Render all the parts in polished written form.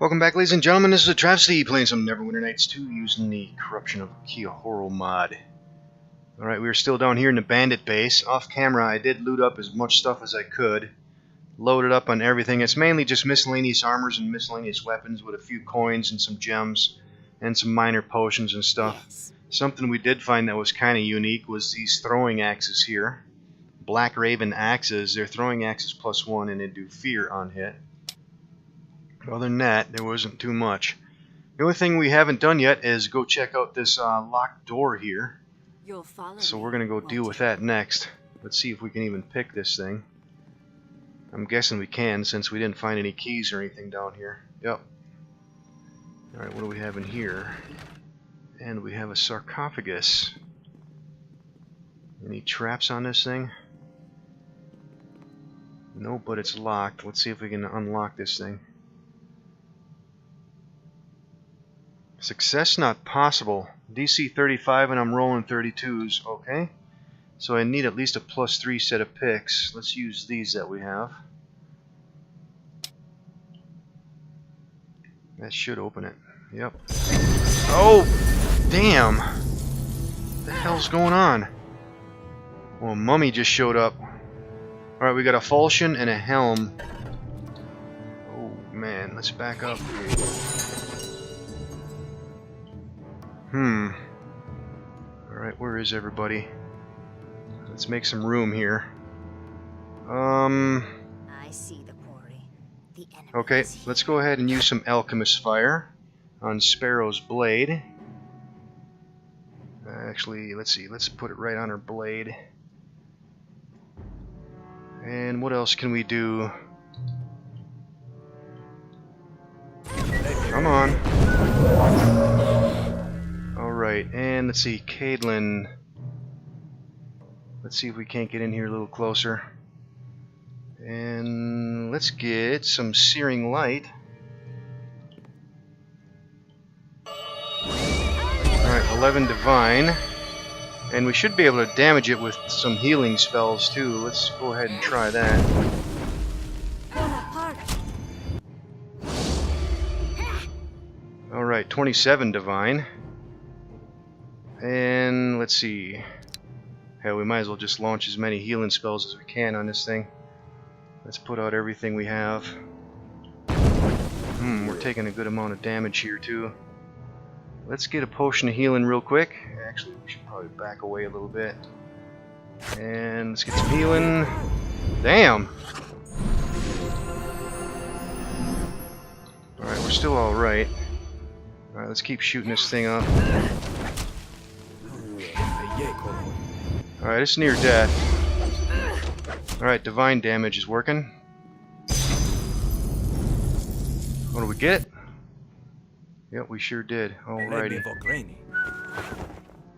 Welcome back, ladies and gentlemen. This is AhTravesty playing some Neverwinter Nights 2 using the Corruption of Kiahoro mod. Alright, we are still down here in the bandit base. Off camera, I did loot up as much stuff as I could. Loaded up on everything. It's mainly just miscellaneous armors and miscellaneous weapons with a few coins and some gems and some minor potions and stuff. Yes. Something we did find that was kind of unique was these throwing axes here. Black Raven axes. They're throwing axes +1 and they do fear on hit. Other than that, there wasn't too much. The only thing we haven't done yet is go check out this locked door here. You'll follow So me, we're going to go won't deal you? with that next. Let's see if we can even pick this thing. I'm guessing we can since we didn't find any keys or anything down here. Yep. Alright, what do we have in here? And we have a sarcophagus. Any traps on this thing? No, but it's locked. Let's see if we can unlock this thing. Success not possible. DC 35 and I'm rolling 32s. Okay. So I need at least a +3 set of picks. Let's use these that we have. That should open it. Yep. Oh! Damn! What the hell's going on? Well, a mummy just showed up. Alright, we got a falchion and a helm. Oh man, let's back up. Alright, where is everybody? Let's make some room here. I see the quarry. The enemy Okay, is here. let's go ahead and use some Alchemist Fire on Sparrow's blade. Actually, let's see, let's put it right on her blade. And what else can we do? Come on. Alright, and let's see, Caitlin. Let's see if we can't get in here a little closer. And let's get some Searing Light. Alright, 11 Divine. And we should be able to damage it with some healing spells too. Let's go ahead and try that. Alright, 27 Divine. And let's see. Hell, we might as well just launch as many healing spells as we can on this thing. Let's put out everything we have. We're taking a good amount of damage here too. Let's get a potion of healing real quick. Actually, we should probably back away a little bit. And let's get some healing. Damn! Alright, we're still alright. Alright, let's keep shooting this thing up. Alright, it's near death. Alright, divine damage is working. What do we get? Yep, we sure did. Alrighty.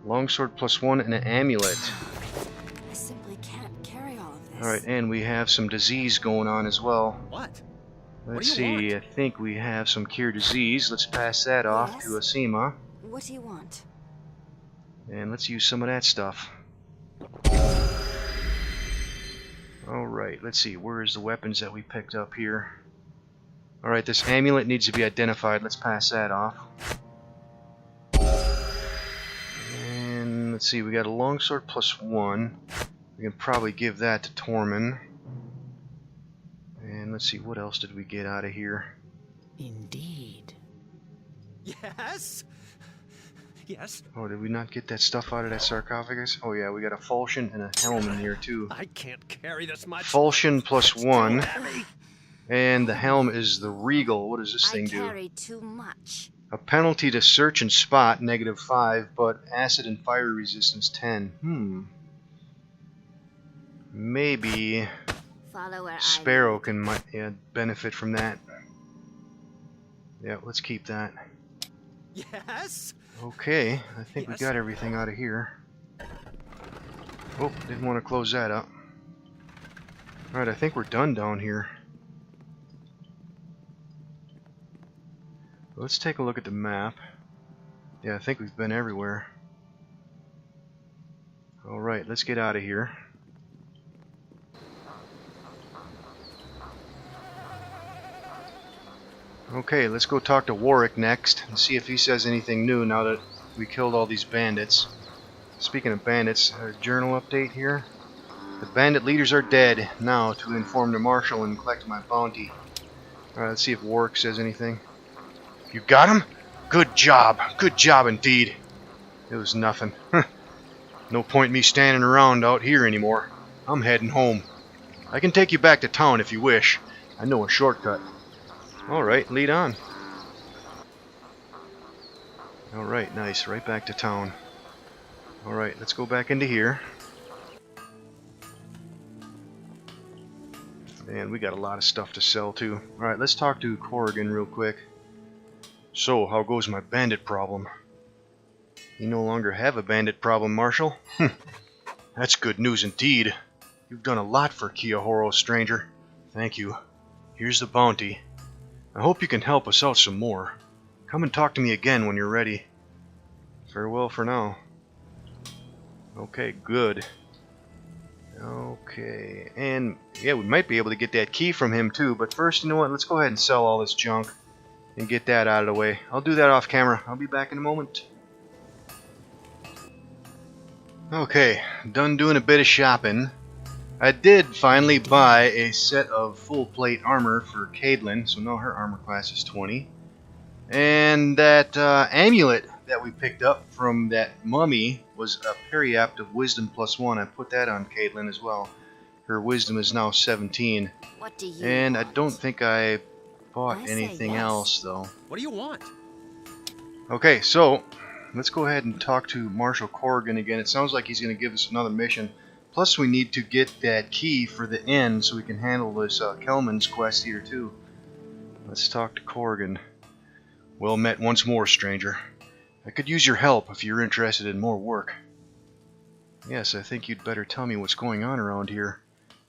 Longsword +1 and an amulet. I simply can't carry all of this. Alright, and we have some disease going on as well. What? Let's What do you see, I think we have some cure disease. Let's pass that off Yes? to Asima. What do you want? And let's use some of that stuff. Alright, let's see, where's the weapons that we picked up here? Alright, this amulet needs to be identified. Let's pass that off. And let's see, we got a longsword +1. We can probably give that to Tormund. And let's see, what else did we get out of here? Indeed. Yes? Yes? Oh, did we not get that stuff out of that sarcophagus? Oh yeah, we got a falchion and a helm in here too. I can't carry this much. Falchion +1. Heavy. And the helm is the Regal. What does this I thing do? carry too much. A penalty to search and spot, -5, but acid and fire resistance 10. Maybe Follow where Sparrow can benefit from that. Yeah, let's keep that. Yes? Okay, I think Yes. we got everything out of here. Oh, didn't want to close that up. Alright, I think we're done down here. Let's take a look at the map. Yeah, I think we've been everywhere. Alright, let's get out of here. Okay, let's go talk to Warwick next and see if he says anything new now that we killed all these bandits. Speaking of bandits, a journal update here. The bandit leaders are dead. Now to inform the marshal and collect my bounty. Alright, let's see if Warwick says anything. You got him? Good job. Good job indeed. It was nothing. No point me standing around out here anymore. I'm heading home. I can take you back to town if you wish. I know a shortcut. Alright, lead on. Alright, nice. Right back to town. Alright, let's go back into here. Man, we got a lot of stuff to sell too. Alright, let's talk to Corrigan real quick. So, how goes my bandit problem? You no longer have a bandit problem, Marshal. That's good news indeed. You've done a lot for Kiahoro, stranger. Thank you. Here's the bounty. I hope you can help us out some more. Come and talk to me again when you're ready. Farewell for now. Okay, good. Okay, and yeah, we might be able to get that key from him too, but first, you know what, let's go ahead and sell all this junk and get that out of the way. I'll do that off camera. I'll be back in a moment. Okay, done doing a bit of shopping. I did finally buy a set of full plate armor for Caitlin, so now her armor class is 20. And that amulet that we picked up from that mummy was a periapt of wisdom +1. I put that on Caitlin as well. Her wisdom is now 17. What do you And I want? don't think I bought I say anything yes. else though. What do you want? Okay, so let's go ahead and talk to Marshal Corrigan again. It sounds like he's going to give us another mission. Plus we need to get that key for the inn so we can handle this Kelman's quest here too. Let's talk to Corrigan. Well met once more, stranger. I could use your help if you're interested in more work. Yes, I think you'd better tell me what's going on around here.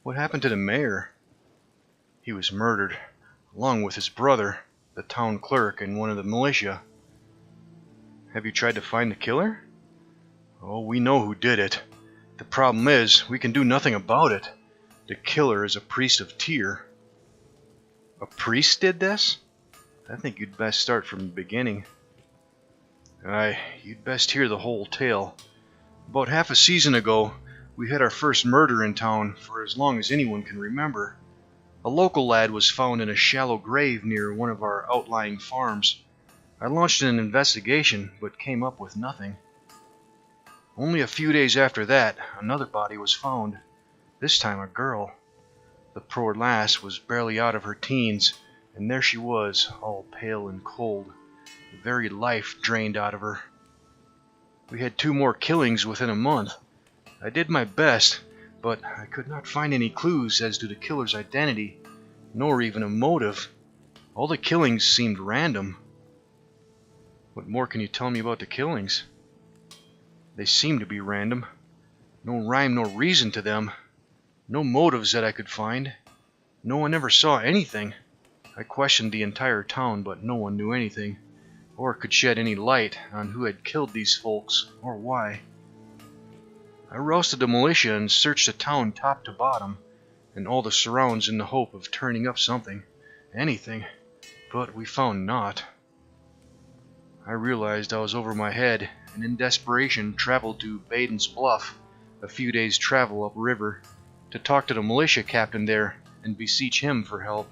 What happened to the mayor? He was murdered, along with his brother, the town clerk, and one of the militia. Have you tried to find the killer? Oh, we know who did it. The problem is, we can do nothing about it. The killer is a priest of Tyr. A priest did this? I think you'd best start from the beginning. Aye, you'd best hear the whole tale. About half a season ago, we had our first murder in town for as long as anyone can remember. A local lad was found in a shallow grave near one of our outlying farms. I launched an investigation, but came up with nothing. Only a few days after that, another body was found. This time a girl. The poor lass was barely out of her teens, and there she was, all pale and cold, the very life drained out of her. We had 2 more killings within a month. I did my best, but I could not find any clues as to the killer's identity, nor even a motive. All the killings seemed random. What more can you tell me about the killings? They seemed to be random. No rhyme nor reason to them. No motives that I could find. No one ever saw anything. I questioned the entire town, but no one knew anything, or could shed any light on who had killed these folks, or why. I rousted the militia and searched the town top to bottom, and all the surrounds in the hope of turning up something, anything, but we found naught. I realized I was over my head, and in desperation traveled to Baden's Bluff, a few days' travel upriver, to talk to the militia captain there and beseech him for help.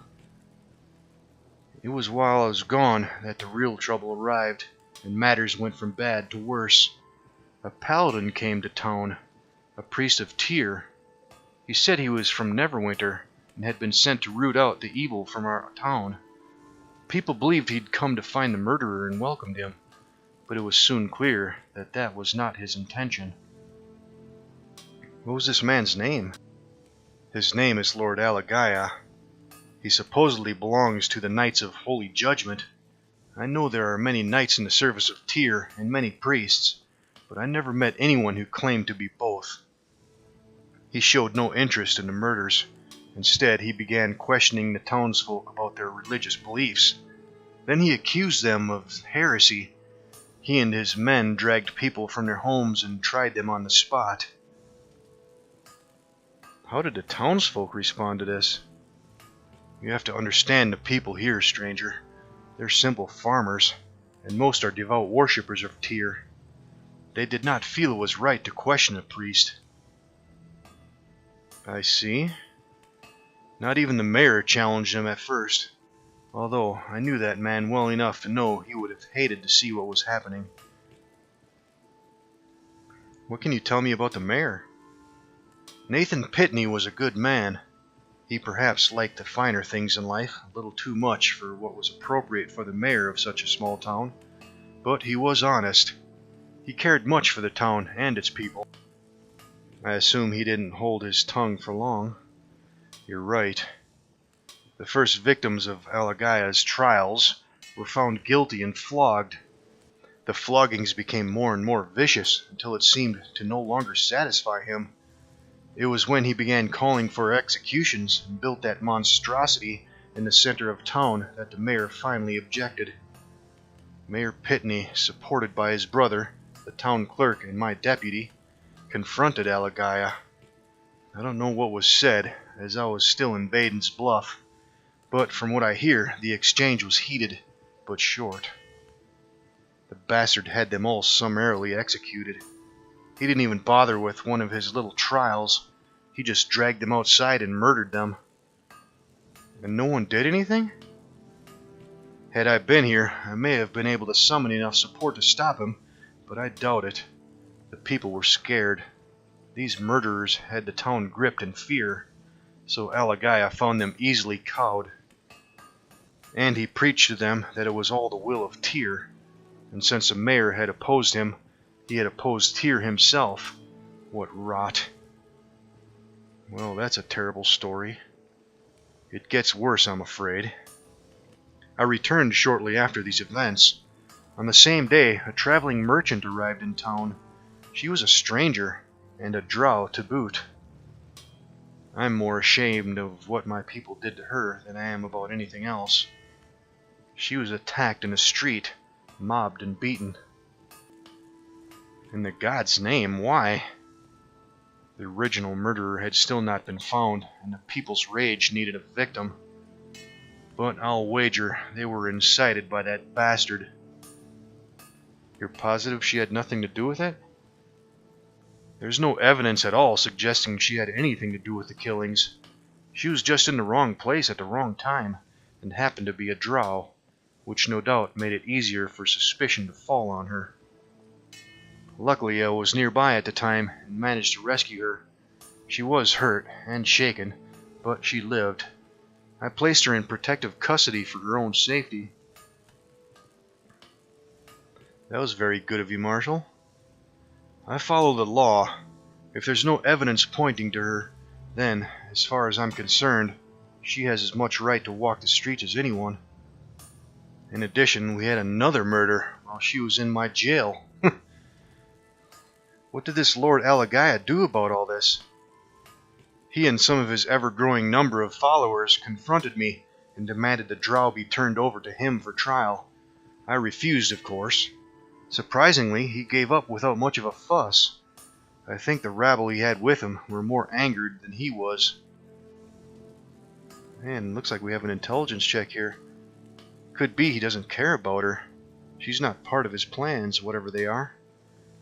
It was while I was gone that the real trouble arrived, and matters went from bad to worse. A paladin came to town, a priest of Tyr. He said he was from Neverwinter and had been sent to root out the evil from our town. People believed he'd come to find the murderer and welcomed him, but it was soon clear that that was not his intention. What was this man's name? His name is Lord Alagaya. He supposedly belongs to the Knights of Holy Judgment. I know there are many knights in the service of Tyr and many priests, but I never met anyone who claimed to be both. He showed no interest in the murders. Instead, he began questioning the townsfolk about their religious beliefs. Then he accused them of heresy. He and his men dragged people from their homes and tried them on the spot. How did the townsfolk respond to this? You have to understand the people here, stranger. They're simple farmers, and most are devout worshippers of Tyr. They did not feel it was right to question a priest. I see. Not even the mayor challenged him at first, although I knew that man well enough to know he would have hated to see what was happening. What can you tell me about the mayor? Nathan Pitney was a good man. He perhaps liked the finer things in life a little too much for what was appropriate for the mayor of such a small town, but he was honest. He cared much for the town and its people. I assume he didn't hold his tongue for long. You're right. The first victims of Alagaya's trials were found guilty and flogged. The floggings became more and more vicious until it seemed to no longer satisfy him. It was when he began calling for executions and built that monstrosity in the center of town that the mayor finally objected. Mayor Pitney, supported by his brother, the town clerk, and my deputy, confronted Alagaya. I don't know what was said, as I was still in Baden's Bluff, but from what I hear, the exchange was heated, but short. The bastard had them all summarily executed. He didn't even bother with one of his little trials. He just dragged them outside and murdered them. And no one did anything? Had I been here, I may have been able to summon enough support to stop him, but I doubt it. The people were scared. These murderers had the town gripped in fear, so Alagaya found them easily cowed. And he preached to them that it was all the will of Tyr, and since the mayor had opposed him, he had opposed Tyr himself. What rot. Well, that's a terrible story. It gets worse, I'm afraid. I returned shortly after these events. On the same day, a traveling merchant arrived in town. She was a stranger, and a drow to boot. I'm more ashamed of what my people did to her than I am about anything else. She was attacked in the street, mobbed and beaten. In the god's name, why? The original murderer had still not been found, and the people's rage needed a victim. But I'll wager they were incited by that bastard. You're positive she had nothing to do with it? There's no evidence at all suggesting she had anything to do with the killings. She was just in the wrong place at the wrong time, and happened to be a drow, which no doubt made it easier for suspicion to fall on her. Luckily, I was nearby at the time and managed to rescue her. She was hurt and shaken, but she lived. I placed her in protective custody for her own safety. That was very good of you, Marshal. I follow the law. If there's no evidence pointing to her, then, as far as I'm concerned, she has as much right to walk the streets as anyone. In addition, we had another murder while she was in my jail. What did this Lord Alagaya do about all this? He and some of his ever-growing number of followers confronted me and demanded the drow be turned over to him for trial. I refused, of course. Surprisingly, he gave up without much of a fuss. I think the rabble he had with him were more angered than he was. Man, looks like we have an intelligence check here. Could be he doesn't care about her. She's not part of his plans, whatever they are.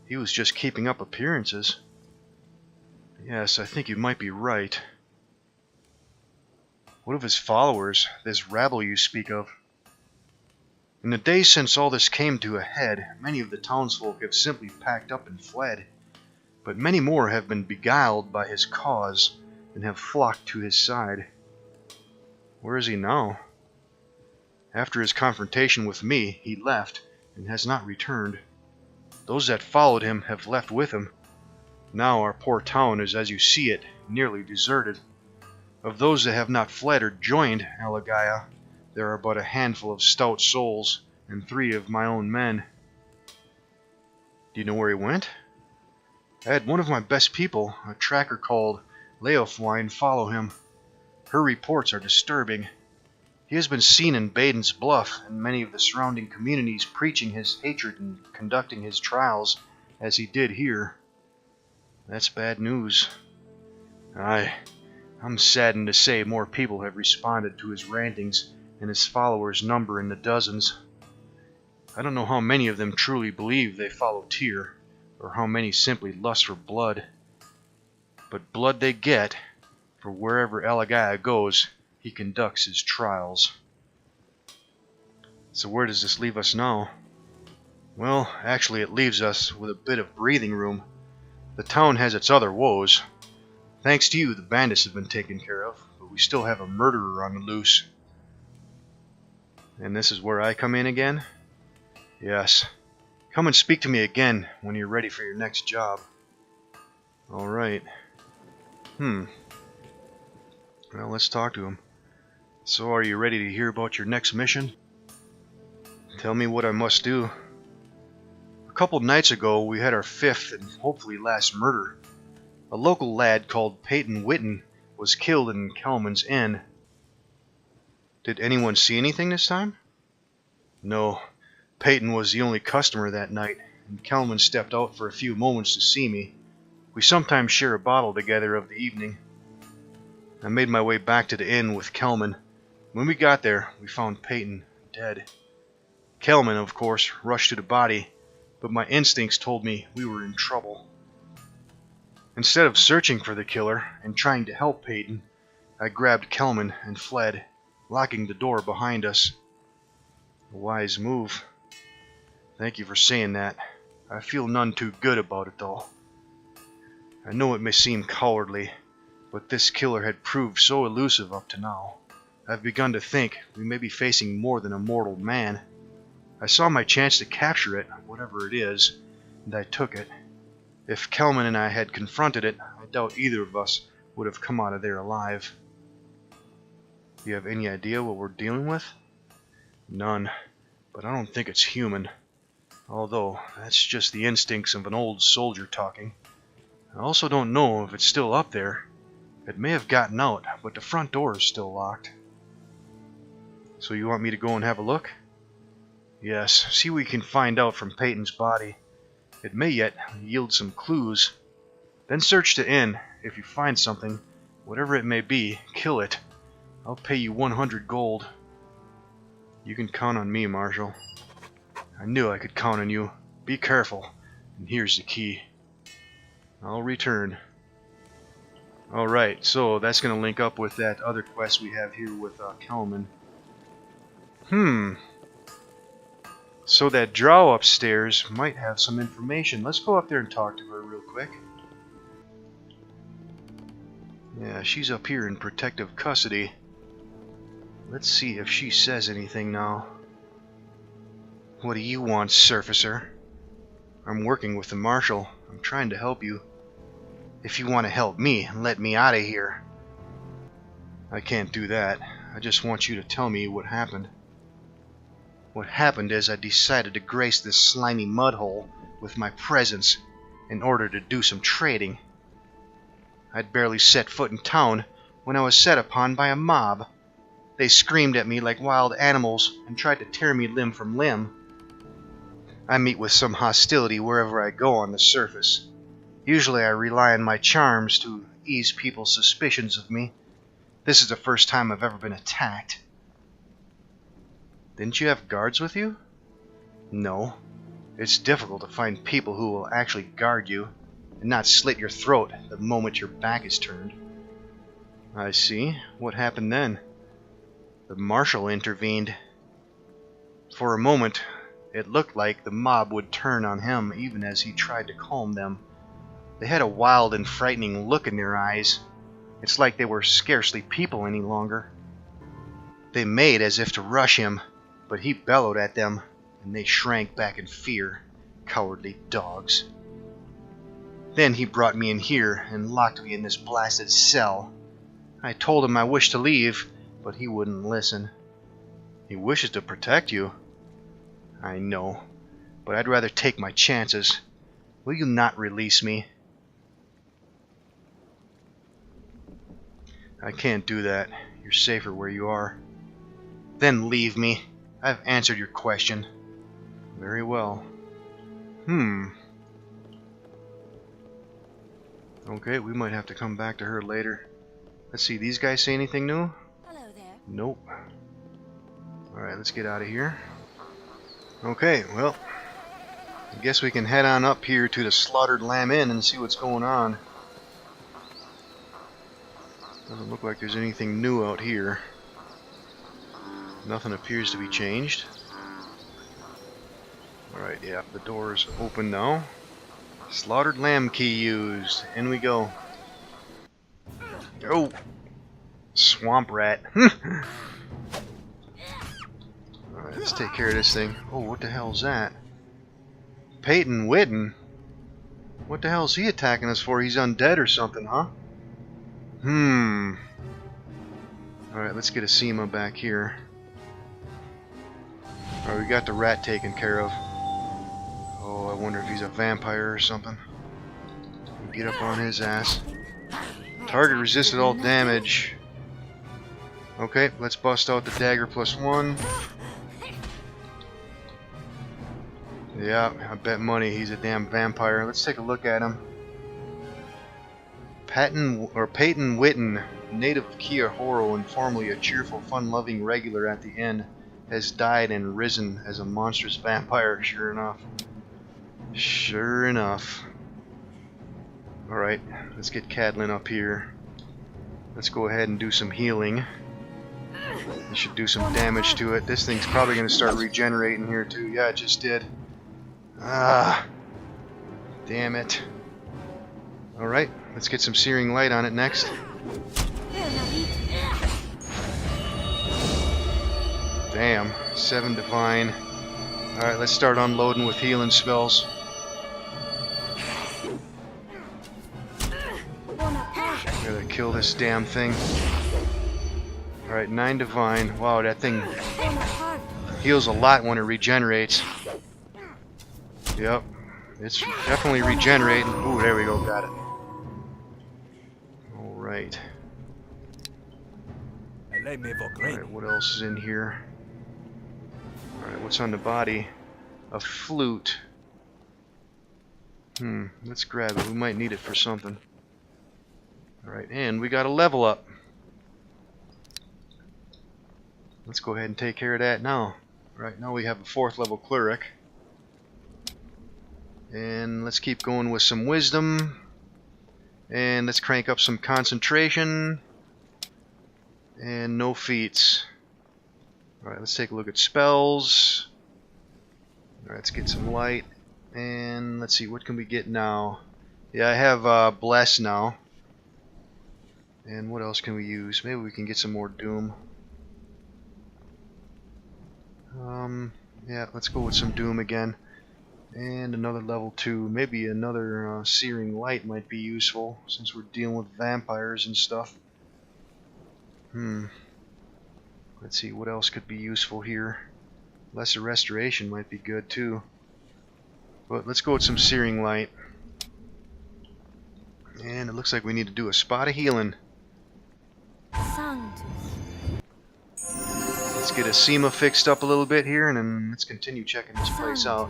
He was just keeping up appearances. Yes, I think you might be right. What of his followers, this rabble you speak of? In the days since all this came to a head, many of the townsfolk have simply packed up and fled. But many more have been beguiled by his cause and have flocked to his side. Where is he now? After his confrontation with me, he left and has not returned. Those that followed him have left with him. Now our poor town is as you see it, nearly deserted. Of those that have not fled or joined Alagaya, there are but a handful of stout souls and 3 of my own men. Do you know where he went? I had one of my best people, a tracker called Leofwine, follow him. Her reports are disturbing. He has been seen in Baden's Bluff and many of the surrounding communities preaching his hatred and conducting his trials as he did here. That's bad news. I'm saddened to say more people have responded to his rantings and his followers number in the dozens. I don't know how many of them truly believe they follow Tyr, or how many simply lust for blood. But blood they get, for wherever Alagaya goes, he conducts his trials. So where does this leave us now? Well, actually it leaves us with a bit of breathing room. The town has its other woes. Thanks to you, the bandits have been taken care of, but we still have a murderer on the loose. And this is where I come in again? Yes. Come and speak to me again when you're ready for your next job. Alright. Well, let's talk to him. So, are you ready to hear about your next mission? Tell me what I must do. A couple nights ago, we had our 5th and hopefully last murder. A local lad called Peyton Witten was killed in Kelman's Inn. Did anyone see anything this time? No. Peyton was the only customer that night, and Kelman stepped out for a few moments to see me. We sometimes share a bottle together of the evening. I made my way back to the inn with Kelman. When we got there, we found Peyton dead. Kelman, of course, rushed to the body, but my instincts told me we were in trouble. Instead of searching for the killer and trying to help Peyton, I grabbed Kelman and fled, locking the door behind us. A wise move. Thank you for saying that. I feel none too good about it, though. I know it may seem cowardly, but this killer had proved so elusive up to now. I've begun to think we may be facing more than a mortal man. I saw my chance to capture it, whatever it is, and I took it. If Kelman and I had confronted it, I doubt either of us would have come out of there alive. Do you have any idea what we're dealing with? None, but I don't think it's human. Although, that's just the instincts of an old soldier talking. I also don't know if it's still up there. It may have gotten out, but the front door is still locked. So you want me to go and have a look? Yes, see what we can find out from Peyton's body. It may yet yield some clues. Then search the inn. If you find something, whatever it may be, kill it. I'll pay you 100 gold. You can count on me, Marshal. I knew I could count on you. Be careful. And here's the key. I'll return. Alright, so that's going to link up with that other quest we have here with Kelman. So that drow upstairs might have some information. Let's go up there and talk to her real quick. Yeah, she's up here in protective custody. Let's see if she says anything now. What do you want, surfacer? I'm working with the Marshal. I'm trying to help you. If you want to help me, let me out of here. I can't do that. I just want you to tell me what happened. What happened is I decided to grace this slimy mudhole with my presence in order to do some trading. I'd barely set foot in town when I was set upon by a mob. They screamed at me like wild animals and tried to tear me limb from limb. I meet with some hostility wherever I go on the surface. Usually I rely on my charms to ease people's suspicions of me. This is the first time I've ever been attacked. Didn't you have guards with you? No. It's difficult to find people who will actually guard you and not slit your throat the moment your back is turned. I see. What happened then? The Marshal intervened. For a moment, it looked like the mob would turn on him even as he tried to calm them. They had a wild and frightening look in their eyes. It's like they were scarcely people any longer. They made as if to rush him, but he bellowed at them, and they shrank back in fear, cowardly dogs. Then he brought me in here and locked me in this blasted cell. I told him I wished to leave, but he wouldn't listen. He wishes to protect you. I know, but I'd rather take my chances. Will you not release me? I can't do that. You're safer where you are. Then leave me. I've answered your question. Very well. Okay, we might have to come back to her later. Let's see, these guys say anything new? Hello there. Nope. Alright, let's get out of here. Okay, well, I guess we can head on up here to the Slaughtered Lamb Inn and see what's going on. Doesn't look like there's anything new out here. Nothing appears to be changed. Alright, yeah, the door's open now. Slaughtered lamb key used. In we go. Oh! Swamp rat. Alright, let's take care of this thing. Oh, what the hell's that? Peyton Witten? What the hell is he attacking us for? He's undead or something, huh? Alright, let's get a SEMA back here. Alright, we got the rat taken care of. Oh, I wonder if he's a vampire or something. Get up on his ass. Target resisted all damage. Okay, let's bust out the dagger +1. Yeah, I bet money he's a damn vampire. Let's take a look at him. Peyton Witten, native of Kiahoro and formerly a cheerful, fun-loving regular at the inn, has died and risen as a monstrous vampire. Sure enough. Sure enough. Alright, let's get Cadlin up here. Let's go ahead and do some healing. We should do some damage to it. This thing's probably going to start regenerating here too. Yeah, it just did. Ah, damn it. Alright, let's get some searing light on it next. Damn, 7 divine. Alright, let's start unloading with healing spells. Gotta kill this damn thing. Alright, 9 divine. Wow, that thing heals a lot when it regenerates. Yep, it's definitely regenerating. Ooh, there we go, got it. Alright. Alright, what else is in here? Alright, what's on the body? A flute. Let's grab it. We might need it for something. Alright, and we got a level up. Let's go ahead and take care of that now. Right now we have a 4th level cleric. And let's keep going with some wisdom. And let's crank up some concentration. And no feats. Alright, let's take a look at spells. Alright, let's get some light. And let's see, what can we get now? Yeah, I have Bless now. And what else can we use? Maybe we can get some more Doom. Yeah, let's go with some Doom again. And another level 2. Maybe another Searing Light might be useful, since we're dealing with vampires and stuff. Let's see, what else could be useful here? Lesser Restoration might be good too. But let's go with some Searing Light. And it looks like we need to do a spot of healing. Let's get a SEMA fixed up a little bit here, and then let's continue checking this place out.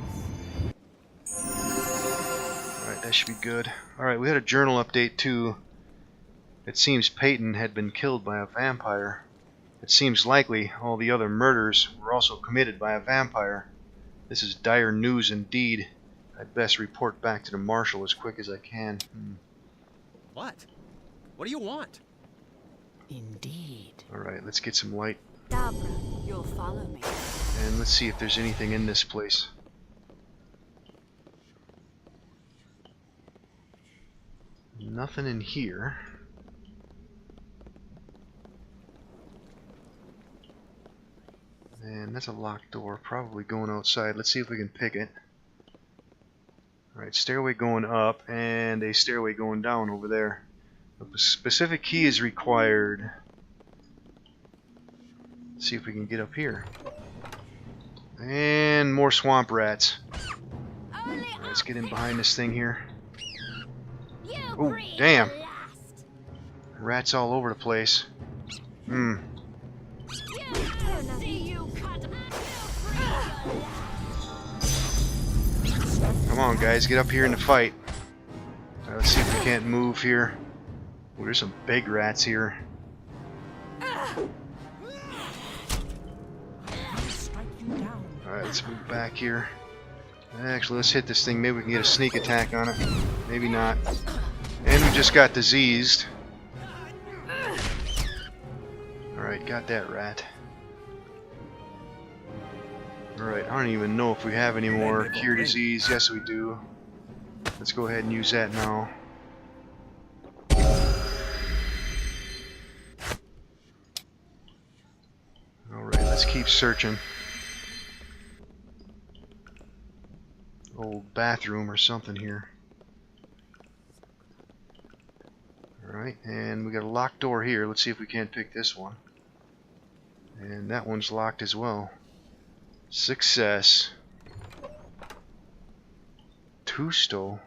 Alright, that should be good. Alright, we had a journal update too. It seems Peyton had been killed by a vampire. It seems likely all the other murders were also committed by a vampire. This is dire news indeed. I'd best report back to the marshal as quick as I can. What? What do you want? Indeed. Alright, let's get some light. Dabra, you'll follow me. And let's see if there's anything in this place. Nothing in here. And that's a locked door, probably going outside. Let's see if we can pick it. Alright, stairway going up, and a stairway going down over there. A specific key is required. Let's see if we can get up here. And more swamp rats. Alright, let's get in behind this thing here. Oh, damn! Rats all over the place. Come on, guys, get up here in the fight. Alright, let's see if we can't move here. Oh, there's some big rats here. Alright, let's move back here. Actually, let's hit this thing. Maybe we can get a sneak attack on it. Maybe not. And we just got diseased. Alright, got that rat. Alright, I don't even know if we have any more cure disease. Yes, we do. Let's go ahead and use that now. Alright, let's keep searching. Old bathroom or something here. Alright, and we got a locked door here. Let's see if we can't pick this one. And that one's locked as well. Success. Tusto.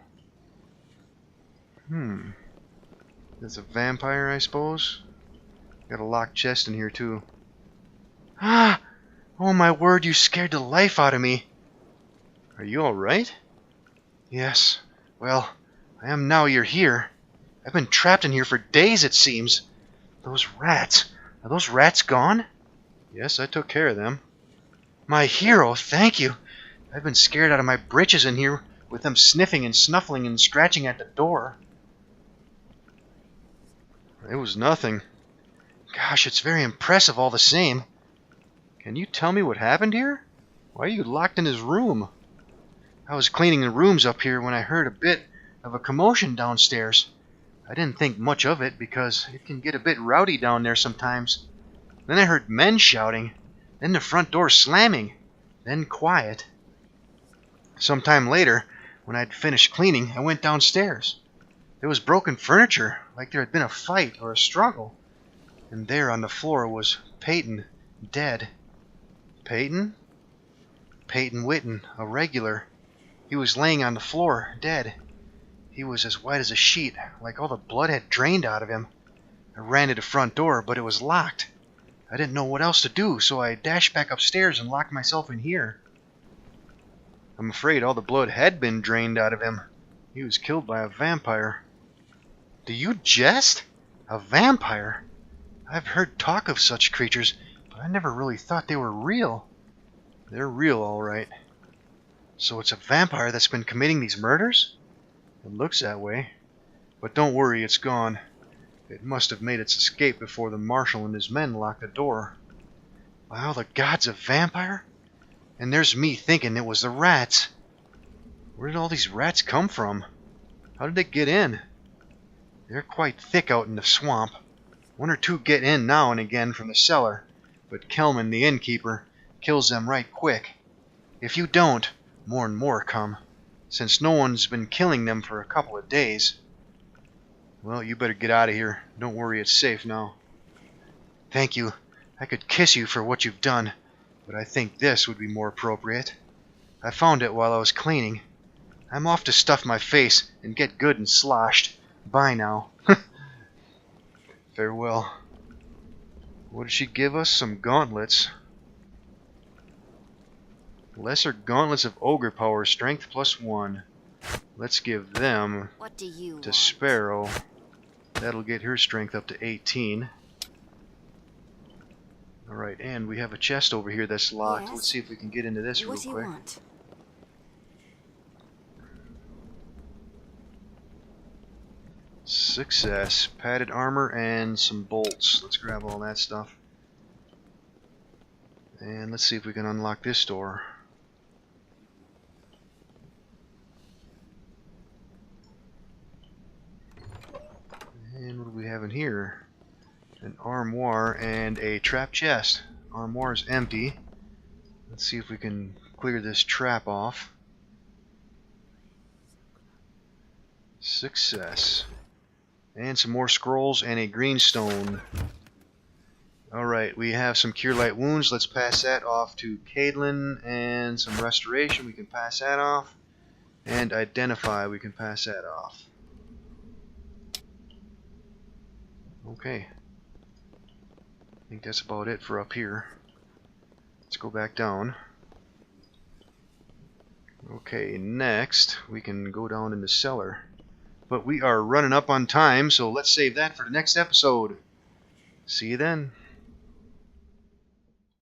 That's a vampire, I suppose. Got a locked chest in here too. Ah! Oh my word, you scared the life out of me. Are you alright? Yes. Well, I am now you're here. I've been trapped in here for days, it seems. Those rats. Are those rats gone? Yes, I took care of them. My hero, thank you. I've been scared out of my britches in here with them sniffing and snuffling and scratching at the door. It was nothing. Gosh, it's very impressive all the same. Can you tell me what happened here? Why are you locked in his room? I was cleaning the rooms up here when I heard a bit of a commotion downstairs. I didn't think much of it because it can get a bit rowdy down there sometimes. Then I heard men shouting, then the front door slamming, then quiet. Sometime later, when I'd finished cleaning, I went downstairs. There was broken furniture, like there had been a fight or a struggle. And there on the floor was Peyton, dead. Peyton? Peyton Witten, a regular. He was laying on the floor, dead. He was as white as a sheet, like all the blood had drained out of him. I ran to the front door, but it was locked. I didn't know what else to do, so I dashed back upstairs and locked myself in here. I'm afraid all the blood had been drained out of him. He was killed by a vampire. Do you jest? A vampire? I've heard talk of such creatures, but I never really thought they were real. They're real, all right. So it's a vampire that's been committing these murders? It looks that way. But don't worry, it's gone. It must have made its escape before the marshal and his men locked the door. Wow, the god's a vampire? And there's me thinking it was the rats. Where did all these rats come from? How did they get in? They're quite thick out in the swamp. One or two get in now and again from the cellar, but Kelman, the innkeeper, kills them right quick. If you don't, more and more come, since no one's been killing them for a couple of days. Well, you better get out of here. Don't worry, it's safe now. Thank you. I could kiss you for what you've done, but I think this would be more appropriate. I found it while I was cleaning. I'm off to stuff my face and get good and sloshed. Bye now. Farewell. What did she give us? Some gauntlets. Lesser gauntlets of ogre power, strength +1. Let's give them What do you to want? Sparrow. That'll get her strength up to 18. Alright, and we have a chest over here that's locked. Yes? Let's see if we can get into this real What do you quick. want? Success. Padded armor and some bolts. Let's grab all that stuff. And let's see if we can unlock this door. And what do we have in here? An armoire and a trap chest. Armoire is empty. Let's see if we can clear this trap off. Success. And some more scrolls and a green stone. Alright, we have some Cure Light Wounds. Let's pass that off to Caitlin. And some Restoration. We can pass that off. And Identify. We can pass that off. Okay. I think that's about it for up here. Let's go back down. Okay, next we can go down in the cellar. But we are running up on time, so let's save that for the next episode. See you then.